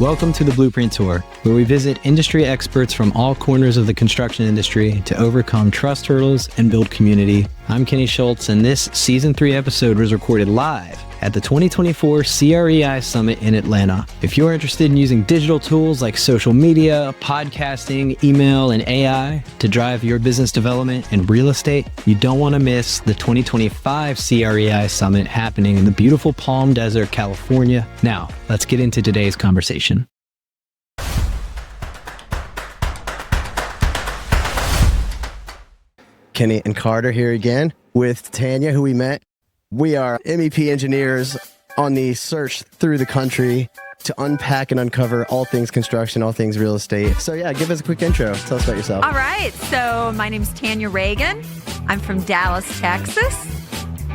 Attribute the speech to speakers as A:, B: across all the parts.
A: Welcome to the Blueprint Tour, where we visit industry experts from all corners of the construction industry to overcome trust hurdles and build community. I'm Kenny Shultz, and this Season 3 episode was recorded live at the 2024 CREI Summit in Atlanta. If you're interested in using digital tools like social media, podcasting, email, and AI to drive your business development and real estate, you don't want to miss the 2025 CREI Summit happening in the beautiful Palm Desert, California. Now, let's get into today's conversation.
B: Kenny and Carter here again with Tanya, who we met. We are MEP engineers on the search through the country to unpack and uncover all things construction, all things real estate. So yeah, give us a quick intro. Tell us about yourself.
C: All right. So my name is Tanya Ragan. I'm from Dallas, Texas.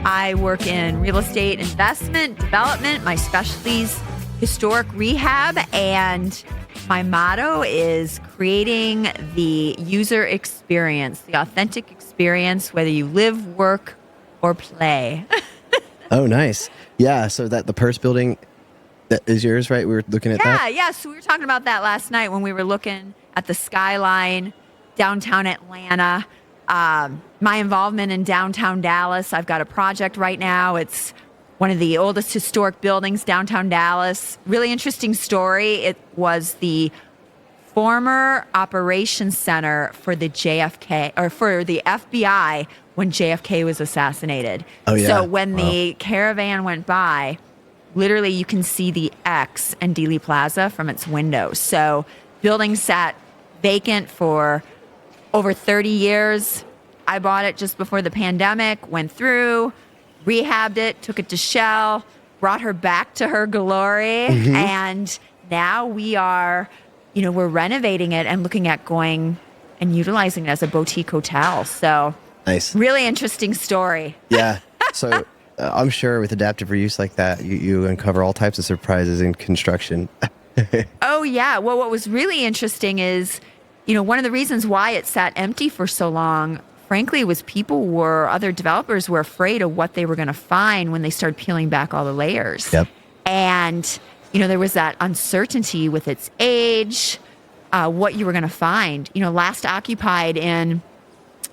C: I work in real estate investment, development. My specialty's historic rehab, and my motto is creating the user experience, the authentic experience, whether you live, work, or play.
B: Oh, nice. Yeah, so that the Purse building, that is yours, right? We were looking at that?
C: Yeah. So we were talking about that last night when we were looking at the skyline, downtown Atlanta, my involvement in downtown Dallas. I've got a project right now. It's one of the oldest historic buildings, downtown Dallas. Really interesting story. It was the former operations center for the JFK, or for the FBI when JFK was assassinated.
B: Oh, yeah.
C: So when the caravan went by, literally you can see the X and Dealey Plaza from its windows. So building sat vacant for over 30 years. I bought it just before the pandemic, went through, rehabbed it, took it to Shell, brought her back to her glory. Mm-hmm. And now we are, we're renovating it and looking at going and utilizing it as a boutique hotel. So
B: nice. Really
C: interesting story.
B: Yeah. So I'm sure with adaptive reuse like that, you uncover all types of surprises in construction.
C: Oh, yeah. Well, what was really interesting is, one of the reasons why it sat empty for so long, frankly, was other developers were afraid of what they were going to find when they started peeling back all the layers.
B: Yep.
C: And, there was that uncertainty with its age, what you were going to find. Last occupied in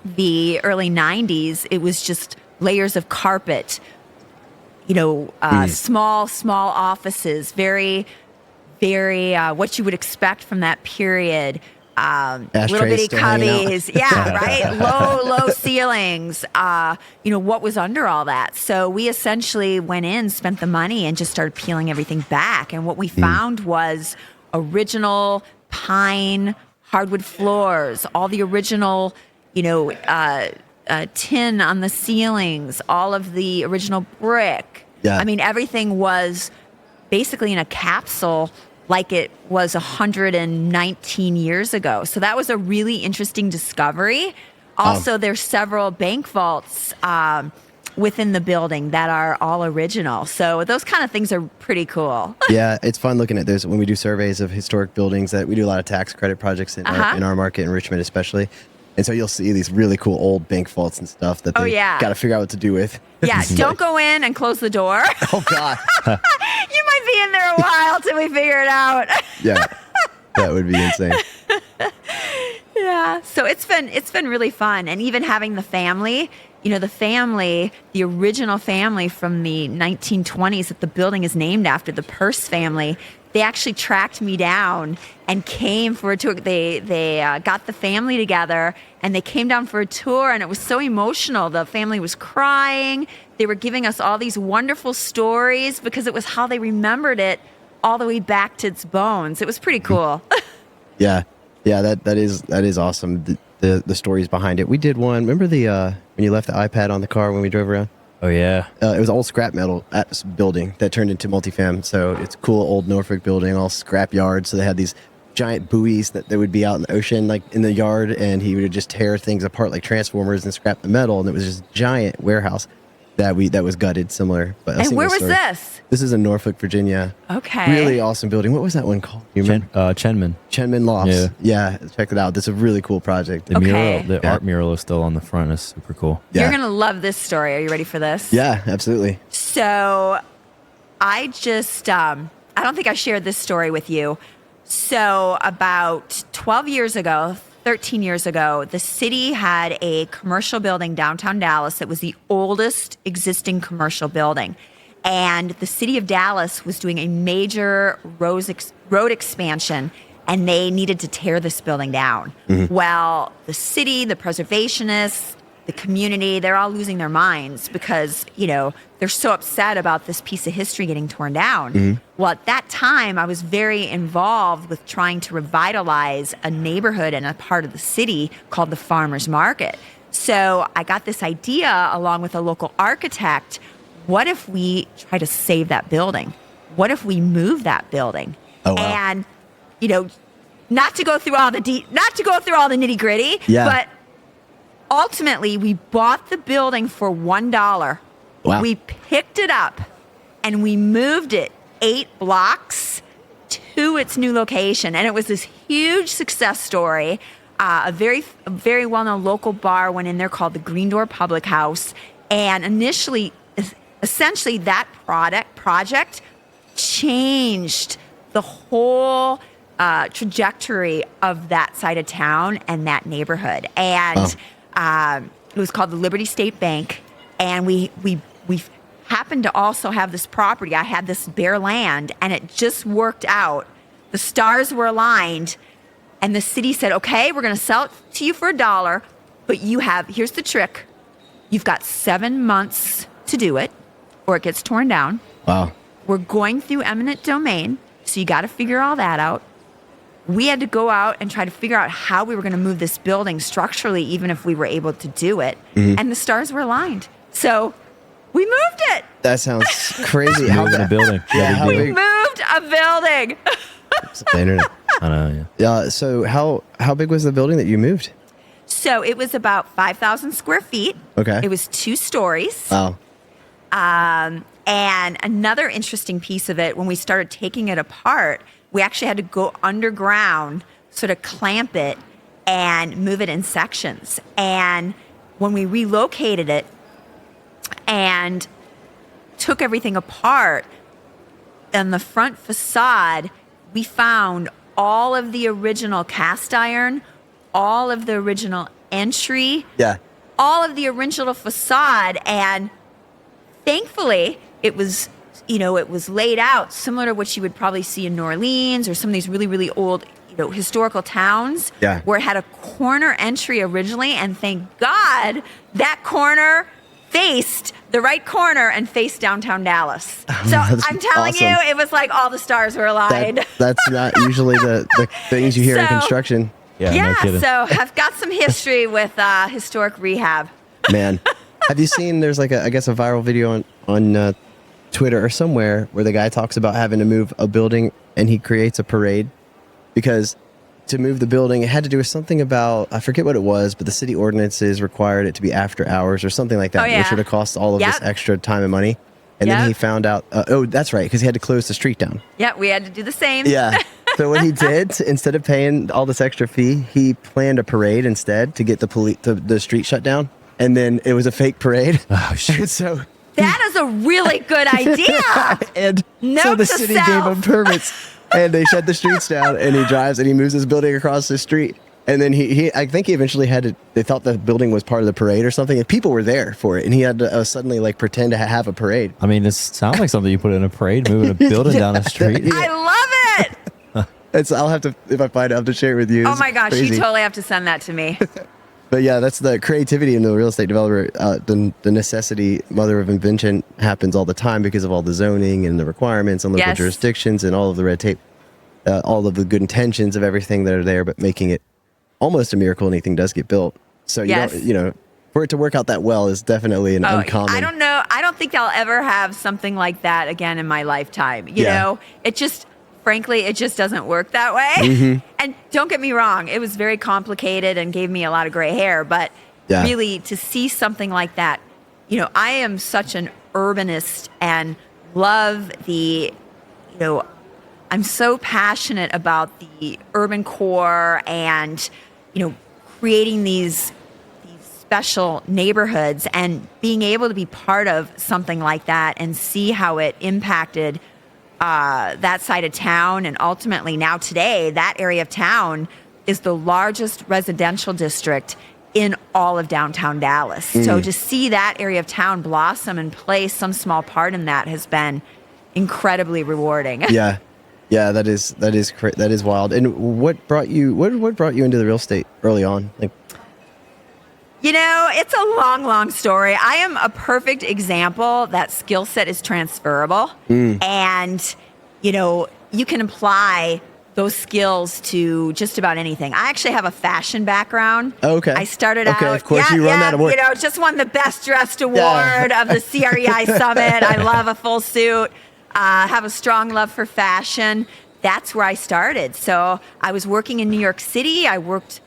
C: the early 90s, it was just layers of carpet, small offices, very, very, what you would expect from that period. Little bitty cubbies. Yeah, right. Low ceilings. What was under all that? So we essentially went in, spent the money, and just started peeling everything back. And what we found was original pine hardwood floors, all the original, tin on the ceilings, all of the original brick.
B: Yeah.
C: I mean, everything was basically in a capsule like it was 119 years ago. So that was a really interesting discovery. Also, there's several bank vaults within the building that are all original. So those kind of things are pretty cool.
B: Yeah, it's fun looking at this when we do surveys of historic buildings. That we do a lot of tax credit projects in our market, in Richmond especially. And so you'll see these really cool old bank vaults and stuff that they got to figure out what to do with.
C: Yeah, don't go in and close the door.
B: Oh, God.
C: You might be in there a while till we figure it out.
B: Yeah, that would be insane.
C: Yeah, so it's been really fun. And even having the family, the original family from the 1920s that the building is named after, the Purse family, they actually tracked me down and came for a tour. They got the family together and they came down for a tour, and it was so emotional. The family was crying. They were giving us all these wonderful stories because it was how they remembered it all the way back to its bones. It was pretty cool.
B: Yeah, that is awesome. The stories behind it. We did one. Remember when you left the iPad on the car when we drove around?
D: Oh, yeah.
B: It was an old scrap metal building that turned into multifam. So it's a cool old Norfolk building, all scrap yard. So they had these giant buoys that they would be out in the ocean, like in the yard, and he would just tear things apart like transformers and scrap the metal. And it was this giant warehouse that was gutted, similar. But
C: and where was this?
B: This is in Norfolk, Virginia.
C: Okay.
B: Really awesome building. What was that one called? You remember? Chenman Lofts. Yeah, check it out. That's a really cool project.
D: The art mural is still on the front. It's super cool.
B: Yeah.
C: You're going to love this story. Are you ready for this?
B: Yeah, absolutely.
C: So I just, I don't think I shared this story with you. So about 12 years ago, 13 years ago, the city had a commercial building downtown Dallas that was the oldest existing commercial building. And the city of Dallas was doing a major road expansion, and they needed to tear this building down. Well, the city, the preservationists, the community, they're all losing their minds because, they're so upset about this piece of history getting torn down. Well, at that time, I was very involved with trying to revitalize a neighborhood and a part of the city called the Farmers Market. So I got this idea along with a local architect. What if we try to save that building? What if we move that building?
B: Oh, wow.
C: And, not to go through all the nitty gritty, but ultimately we bought the building for $1.
B: Wow.
C: We picked it up and we moved it 8 blocks to its new location. And it was this huge success story. A very well-known local bar went in there called the Green Door Public House. And essentially that project changed the whole trajectory of that side of town and that neighborhood. And it was called the Liberty State Bank. And we happened to also have this property. I had this bare land, and it just worked out. The stars were aligned, and the city said, okay, we're going to sell it to you for $1, but here's the trick. You've got 7 months to do it, or it gets torn down.
B: Wow.
C: We're going through eminent domain, so you got to figure all that out. We had to go out and try to figure out how we were going to move this building structurally, even if we were able to do it. And the stars were aligned. So we moved it.
B: That sounds crazy.
D: Moving a building.
B: Yeah,
C: We moved a building.
B: the internet.
D: I know,
B: Yeah. So how big was the building that you moved?
C: So it was about 5,000 square feet.
B: Okay.
C: It was 2 stories.
B: Wow.
C: And another interesting piece of it, when we started taking it apart, we actually had to go underground, sort of clamp it and move it in sections. And when we relocated it and took everything apart, on the front facade, we found all of the original cast iron, all of the original entry,
B: Yeah.
C: all of the original facade. And thankfully, it was laid out similar to what you would probably see in New Orleans or some of these really, really old, historical towns.
B: Yeah.
C: Where it had a corner entry originally. And thank God that corner faced the right corner and faced downtown Dallas. So
B: That's
C: I'm telling
B: awesome.
C: you, it was like all the stars were aligned.
B: That's not usually the things you hear in
C: So-
B: construction.
D: Yeah, no kidding.
C: So I've got some history with historic rehab.
B: Man, have you seen? There's like a viral video on Twitter or somewhere where the guy talks about having to move a building and he creates a parade because to move the building it had to do with something about, I forget what it was, but the city ordinances required it to be after hours or something like that,
C: Oh, yeah.
B: which would have cost all of this
C: Yep.
B: extra time and money. And then
C: Yep.
B: he found out, that's right, because he had to close the street down.
C: Yeah, we had to do the same.
B: Yeah. So what he did, instead of paying all this extra fee, he planned a parade instead to get the street shut down. And then it was a fake parade.
D: Oh, shit.
B: And so
C: That is a really good idea.
B: and
C: Note
B: so the
C: to
B: city
C: self.
B: gave him permits and they shut the streets down and he drives and he moves his building across the street. And then I think he eventually they thought the building was part of the parade or something and people were there for it. And he had to suddenly like pretend to have a parade.
D: I mean, this sounds like something you put in a parade, moving a building down a street.
C: I love it.
B: I'll have to, if I find it, I'll have to share it with you.
C: Oh
B: It's
C: my gosh,
B: crazy.
C: you totally have to send that to me.
B: But yeah, that's the creativity in the real estate developer. The necessity, mother of invention, happens all the time because of all the zoning and the requirements and local
C: Yes.
B: jurisdictions and all of the red tape, all of the good intentions of everything that are there, but making it almost a miracle anything does get built. So
C: Yes.
B: for it to work out that well is definitely an uncommon.
C: I don't know. I don't think I'll ever have something like that again in my lifetime. You
B: Yeah.
C: know, frankly, it just doesn't work that way.
B: Mm-hmm.
C: And don't get me wrong, it was very complicated and gave me a lot of gray hair. But
B: Yeah.
C: really, to see something like that, I am such an urbanist and love I'm so passionate about the urban core and, creating these special neighborhoods and being able to be part of something like that and see how it impacted that side of town. And ultimately now today, that area of town is the largest residential district in all of downtown Dallas. So to see that area of town blossom and play some small part in that has been incredibly rewarding.
B: Yeah. Yeah, that is wild. And what brought you into the real estate early on? Like,
C: It's a long, long story. I am a perfect example that skill set is transferable. And, you can apply those skills to just about anything. I actually have a fashion background.
B: Oh, okay.
C: I started
B: okay,
C: out.
B: Of course, you run that award.
C: Just won the Best Dressed Award of the CREI Summit. I love a full suit. Have a strong love for fashion. That's where I started. So I was working in New York City. I worked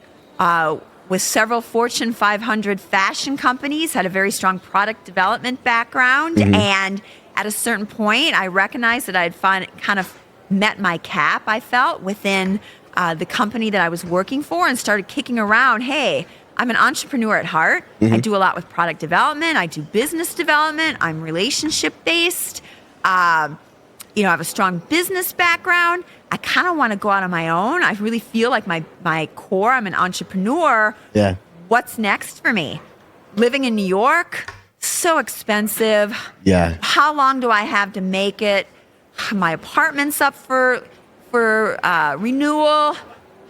C: with several Fortune 500 fashion companies, had a very strong product development background. And at a certain point, I recognized that I had kind of met my cap, I felt, within the company that I was working for, and started kicking around, hey, I'm an entrepreneur at heart. I do a lot with product development. I do business development. I'm relationship-based. I have a strong business background. I kind of want to go out on my own. I really feel like my core, I'm an entrepreneur.
B: Yeah.
C: What's next for me? Living in New York, so expensive.
B: Yeah.
C: How long do I have to make it? My apartment's up for renewal.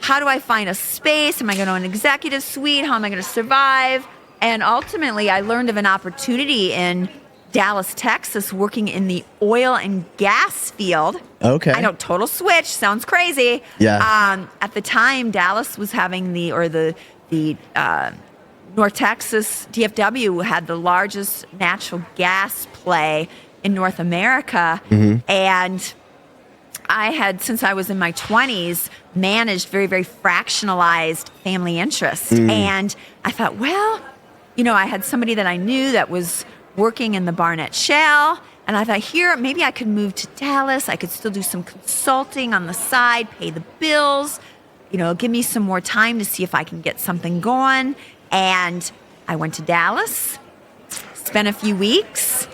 C: How do I find a space? Am I going to an executive suite? How am I going to survive? And ultimately, I learned of an opportunity in Dallas, Texas, working in the oil and gas field.
B: Okay.
C: I know, total switch. Sounds crazy.
B: Yeah.
C: At the time, Dallas was having the North Texas DFW had the largest natural gas play in North America. And I had, since I was in my 20s, managed very, very fractionalized family interests. And I thought, well, I had somebody that I knew that was working in the Barnett Shale. And I thought, here, maybe I could move to Dallas. I could still do some consulting on the side, pay the bills, give me some more time to see if I can get something going. And I went to Dallas, spent a few weeks,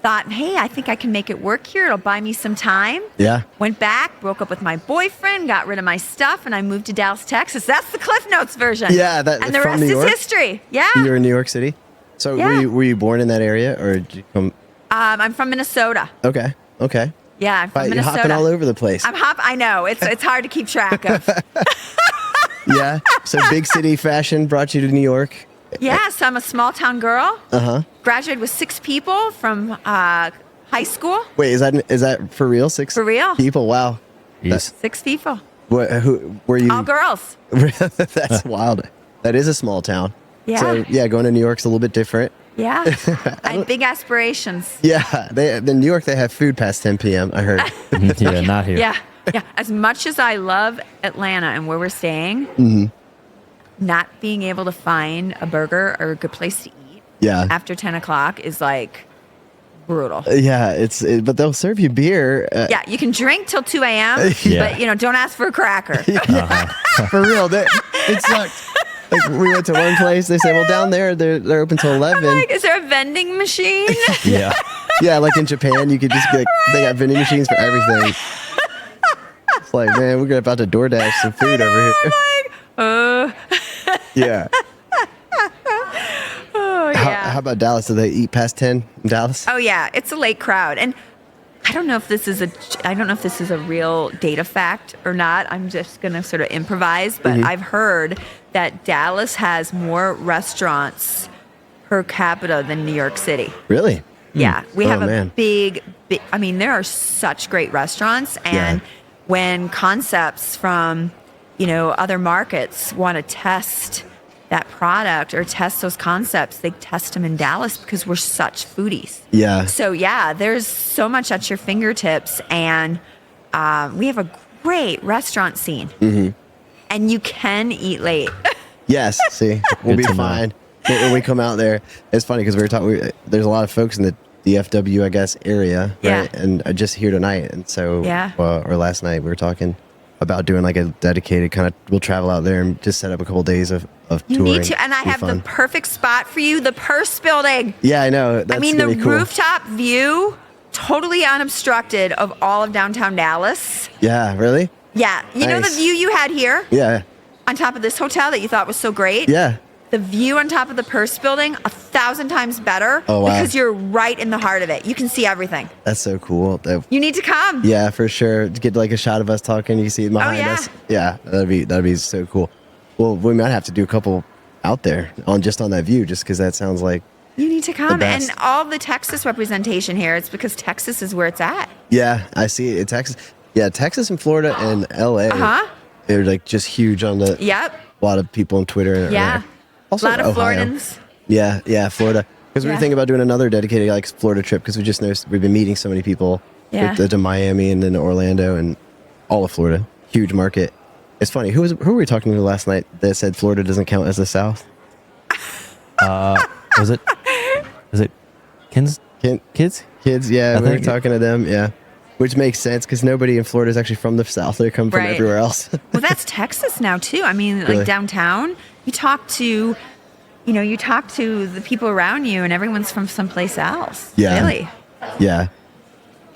C: thought, hey, I think I can make it work here. It'll buy me some time.
B: Yeah.
C: Went back, broke up with my boyfriend, got rid of my stuff, and I moved to Dallas, Texas. That's the Cliff Notes version.
B: Yeah.
C: And the rest is history. Yeah.
B: You were in New York City? So
C: Yeah.
B: were you born in that area, or did you come?
C: I'm from Minnesota.
B: Okay.
C: Yeah, I'm from
B: You're
C: Minnesota.
B: hopping all over the place.
C: I know. It's hard to keep track of.
B: Yeah. So big city fashion brought you to New York.
C: Yeah, so I'm a small town girl. Graduated with 6 people from high school.
B: Wait, is that for real? 6
C: For real.
B: people? Wow.
D: Jeez.
C: 6 people.
B: Who were you?
C: All girls.
B: That's wild. That is a small town.
C: Yeah.
B: So yeah, going to New York's a little bit different.
C: Yeah. I had big aspirations.
B: Yeah. In New York, they have food past 10 p.m. I heard.
D: Yeah, not here.
C: Yeah. As much as I love Atlanta and where we're staying, not being able to find a burger or a good place to eat after 10 o'clock is like brutal.
B: Yeah, but they'll serve you beer.
C: Yeah, you can drink till 2 a.m.,
B: Yeah.
C: but don't ask for a cracker.
B: For real, it sucked. Like we went to one place, they said, well, down there they're open till 11.
C: Like, is there a vending machine?
D: Yeah.
B: Yeah, like in Japan, you could just get, they got vending machines for everything. It's like, man, we're about to DoorDash some food over here. Yeah.
C: Oh, yeah.
B: How about Dallas? Do they eat past 10 in Dallas?
C: Oh yeah, it's a late crowd, and I don't know if this is a real data fact or not. I'm just gonna sort of improvise, but I've heard that Dallas has more restaurants per capita than New York City.
B: Really?
C: Yeah, we have a
B: man.
C: big. I mean, there are such great restaurants, and when concepts from other markets want to test that product or test those concepts, they test them in Dallas because we're such foodies.
B: Yeah.
C: So yeah, there's so much at your fingertips, and we have a great restaurant scene, and you can eat late.
B: Yes. See, we'll
D: Good
B: be
D: to know.
B: fine when we come out there. It's funny because we were talking. There's a lot of folks in the DFW, I guess, area,
C: Yeah.
B: right? And just here tonight, and so or last night we were talking about doing like a dedicated kind of. We'll travel out there and just set up a couple days of
C: You
B: touring.
C: need to, and I
B: Be
C: have
B: fun.
C: the perfect spot for you, the Purse Building.
B: Yeah, I know. That's
C: I mean,
B: gonna
C: the
B: be cool.
C: rooftop view totally unobstructed of all of downtown Dallas.
B: Yeah, really?
C: Yeah. You know the
B: Nice.
C: view you had here
B: Yeah.
C: on top of this hotel that you thought was so great?
B: Yeah.
C: The view on top of the Purse building, 1,000 times better.
B: Oh, wow.
C: Because you're right in the heart of it. You can see everything.
B: That's so cool.
C: You need to come.
B: Yeah, for sure. To get like a shot of us talking, you see it behind
C: yeah.
B: us. Yeah, that'd be so cool. Well, we might have to do a couple out there on that view, just because that sounds like.
C: You need to come.
B: best.
C: And all the Texas representation here, it's because Texas is where it's at.
B: Yeah, I see it in Texas. Yeah, Texas and Florida and LA. They're like just huge on the.
C: Yep.
B: A lot of people on Twitter. And
C: Yeah.
B: Also
C: A lot of
B: Ohio.
C: Floridans.
B: Yeah, Florida. Because we were
C: Yeah.
B: thinking about doing another dedicated like Florida trip because we just noticed we've been meeting so many people.
C: Yeah.
B: To Miami and then to Orlando and all of Florida. Huge market. It's funny. Who were we talking to last night that said Florida doesn't count as the South?
D: Was it Kids?
B: Kids, yeah.
D: I
B: We were
D: think-
B: talking to them, yeah. Which makes sense because nobody in Florida is actually from the South. They come from
C: Right.
B: everywhere else.
C: Well, that's Texas now too. I mean,
B: Really?
C: like downtown, you talk to the people around you, and everyone's from someplace else.
B: Yeah.
C: Really.
B: Yeah,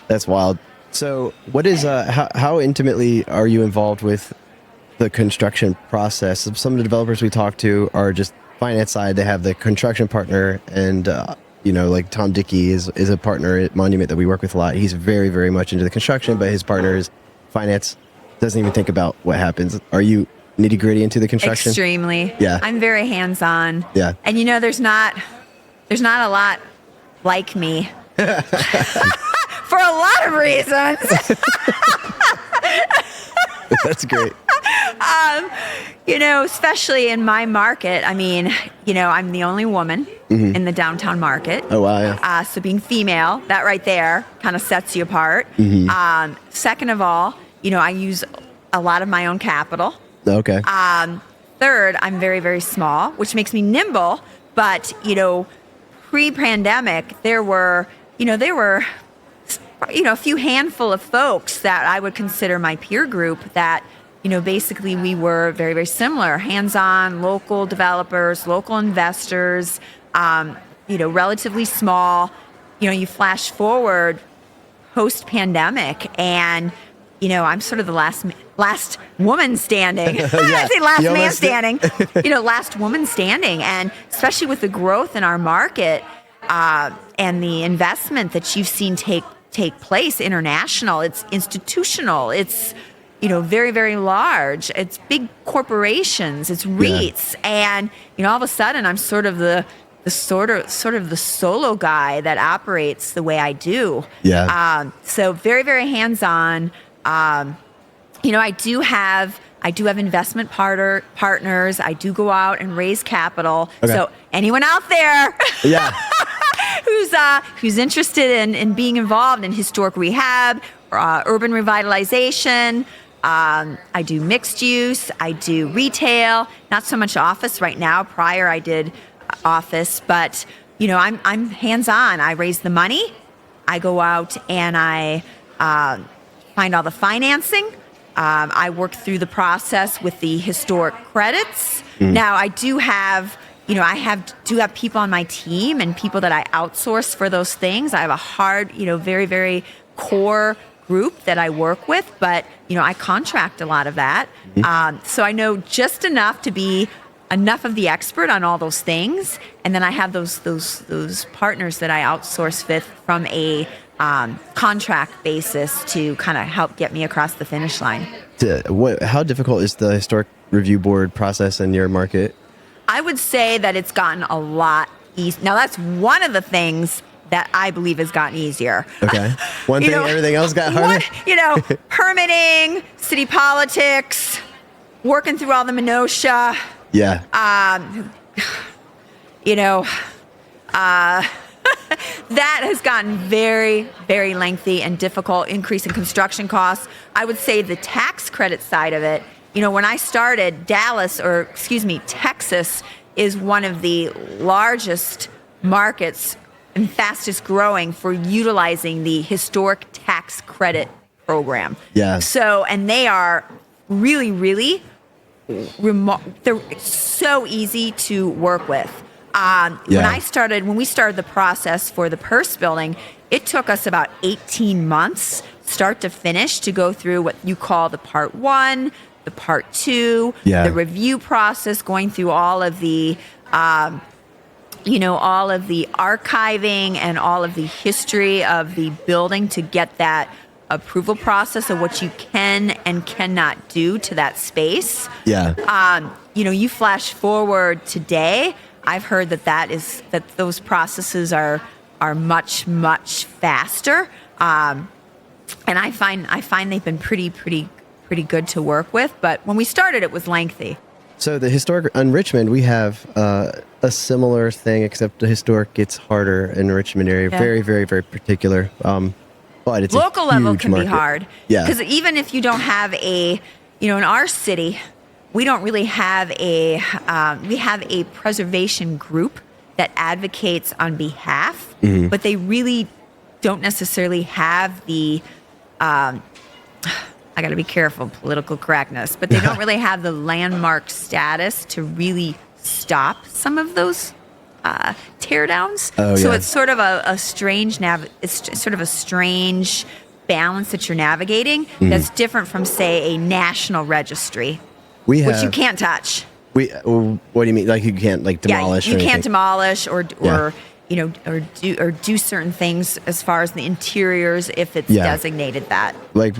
B: that's wild. So, what is how intimately are you involved with the construction process? Some of the developers we talk to are just finance side. They have the construction partner, and like Tom Dickey is a partner at Monument that we work with a lot. He's very, very much into the construction, but his partner is finance. Doesn't even think about what happens. Are you nitty gritty into the construction?
C: Extremely.
B: Yeah.
C: I'm very hands-on.
B: Yeah.
C: And there's not a lot like me. For a lot of reasons.
B: That's great.
C: Especially in my market. I mean, I'm the only woman in the downtown market.
B: Oh wow, yeah.
C: So being female, that right there kind of sets you apart. Second of all, I use a lot of my own capital.
B: Okay.
C: Third, I'm very, very small, which makes me nimble. But, pre-pandemic, there were a few handful of folks that I would consider my peer group that, basically we were very, very similar, hands-on, local developers, local investors, relatively small. You flash forward post-pandemic and, I'm sort of the last woman standing. I say last
B: you
C: man
B: almost
C: standing, last woman standing. And especially with the growth in our market and the investment that you've seen take place international, it's institutional, it's very, very large, it's big corporations, it's REITs, and all of a sudden I'm sort of the sort of the solo guy that operates the way I do.
B: Yeah.
C: So very, very hands-on. I do have investment partners. I do go out and raise capital.
B: Okay.
C: So anyone out there
B: Yeah.
C: who's interested in being involved in historic rehab, urban revitalization, I do mixed use, I do retail, not so much office right now. Prior I did office, but I'm hands-on. I raise the money, I go out and I find all the financing. I work through the process with the historic credits. Now I do have people on my team and people that I outsource for those things. I have a hard, very, very core group that I work with, but I contract a lot of that. So I know just enough to be enough of the expert on all those things, and then I have those partners that I outsource with from a contract basis to kind of help get me across the finish line.
B: How difficult is the historic review board process in your market?
C: I would say that it's gotten a lot easier. Now, that's one of the things that I believe has gotten easier.
B: Okay. One thing, everything else got harder?
C: Permitting, city politics, working through all the minutia.
B: Yeah.
C: That has gotten very, very lengthy and difficult, increase in construction costs. I would say the tax credit side of it, when I started, Texas is one of the largest markets and fastest growing for utilizing the historic tax credit program.
B: Yeah.
C: So, and they are really, really, they're so easy to work with. When we started the process for the Purse building, it took us about 18 months, start to finish, to go through what you call the part 1, the part 2, the review process, going through all of the all of the archiving and all of the history of the building to get that approval process of what you can and cannot do to that space. You flash forward today, I've heard that those processes are much, much faster. And I find they've been pretty good to work with, but when we started it was lengthy.
B: So the historic in Richmond, we have a similar thing, except the historic gets harder in the Richmond area. Very, very, very particular. But it's
C: local level can
B: market.
C: be hard. Because even if you don't have in our city, we don't really have we have a preservation group that advocates on behalf, but they really don't necessarily have the, I got to be careful, political correctness, but they don't really have the landmark status to really stop some of those teardowns. So it's sort of a strange it's sort of a strange balance that you're navigating that's different from, say, a national registry, which you can't touch.
B: What do you mean? Like you can't demolish?
C: You can't demolish or do certain things as far as the interiors if it's designated that.
B: Like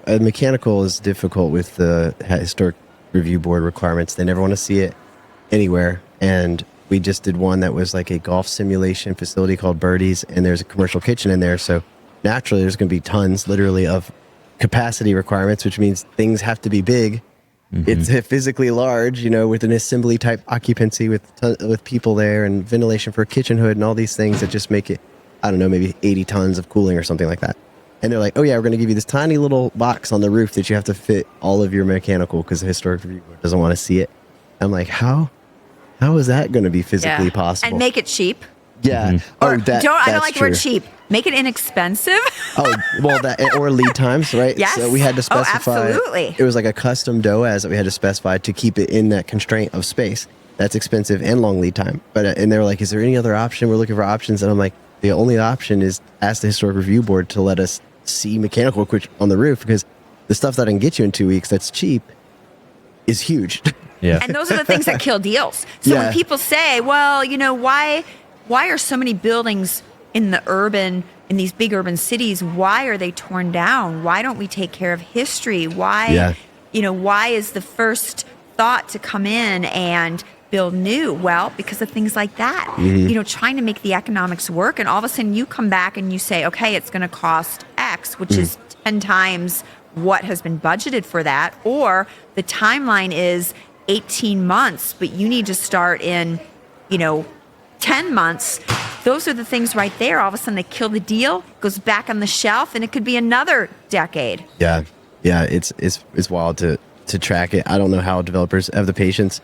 B: mechanical is difficult with the historic review board requirements. They never want to see it anywhere. And we just did one that was like a golf simulation facility called Birdie's, and there's a commercial kitchen in there. So naturally, there's going to be tons, literally, of capacity requirements, which means things have to be big. It's physically large, with an assembly type occupancy with people there and ventilation for a kitchen hood and all these things that just make it, I don't know, maybe 80 tons of cooling or something like that. And they're like, oh yeah, we're going to give you this tiny little box on the roof that you have to fit all of your mechanical because the historic review board doesn't want to see it. I'm like, how is that going to be physically possible?
C: And make it cheap.
B: Yeah.
C: I don't like the word cheap. Make it inexpensive.
B: Or lead times, right?
C: Yes.
B: So we had to specify.
C: Oh, absolutely.
B: It was like a custom DOAS that we had to specify to keep it in that constraint of space. That's expensive and long lead time. But and they were like, is there any other option? We're looking for options. And I'm like, the only option is ask the historic review board to let us see mechanical equipment on the roof, because the stuff that I can get you in 2 weeks that's cheap is huge.
D: Yeah.
C: And those are the things that kill deals. So when people say, well, why are so many buildings in these big urban cities, why are they torn down? Why don't we take care of history? Why is the first thought to come in and build new? Well, because of things like that. Trying to make the economics work, and all of a sudden you come back and you say, okay, it's going to cost X, which is 10 times what has been budgeted for that, or the timeline is 18 months, but you need to start in, 10 months. Those are the things right there. All of a sudden they kill the deal, goes back on the shelf, and it could be another decade.
B: Yeah. It's wild to track it. I don't know how developers have the patience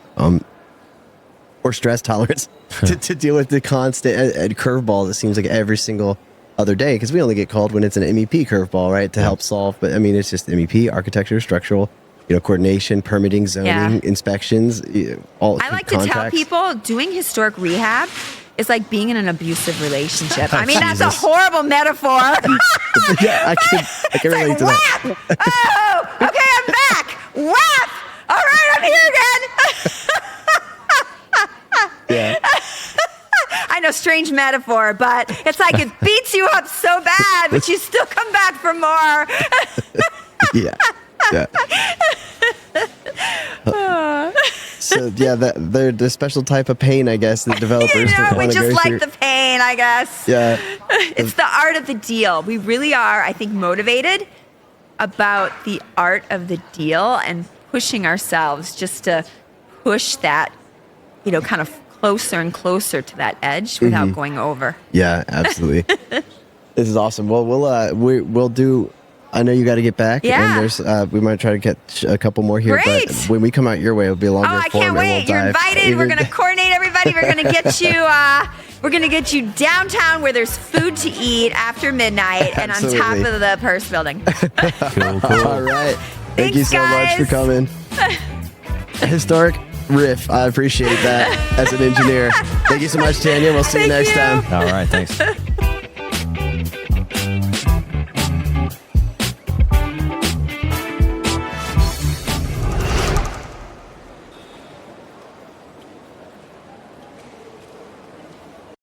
B: or stress tolerance to deal with the constant curveball that seems like every single other day, because we only get called when it's an MEP curveball, right, to help solve. But I mean, it's just MEP, architecture, structural, coordination, permitting, zoning, inspections, all.
C: I like to tell people doing historic rehab is like being in an abusive relationship. I mean, that's a horrible metaphor.
B: I can relate to that.
C: Oh, okay, I'm back. Whap! All right, I'm here again. I know, strange metaphor, but it's like it beats you up so bad, but you still come back for more.
B: Yeah. So they're the special type of pain, I guess, the developers
C: we just like the pain, I guess.
B: Yeah.
C: It's the art of the deal. We really are, I think, motivated about the art of the deal and pushing ourselves just to push that, kind of closer and closer to that edge without going over.
B: Yeah, absolutely. This is awesome. Well, we'll do. I know you got to get back.
C: Yeah.
B: And there's we might try to get a couple more here.
C: Great.
B: But when we come out your way, it'll be a longer
C: I can't wait. You're invited. We're going to coordinate everybody. We're going to get you. We're going to get you downtown where there's food to eat after midnight and on top of the Purse building.
D: Cool.
B: All right. Thank
C: Thanks,
B: you so much for coming. Historic riff. I appreciate that as an engineer. Thank you so much, Tanya. We'll see you next time.
D: All right, thanks.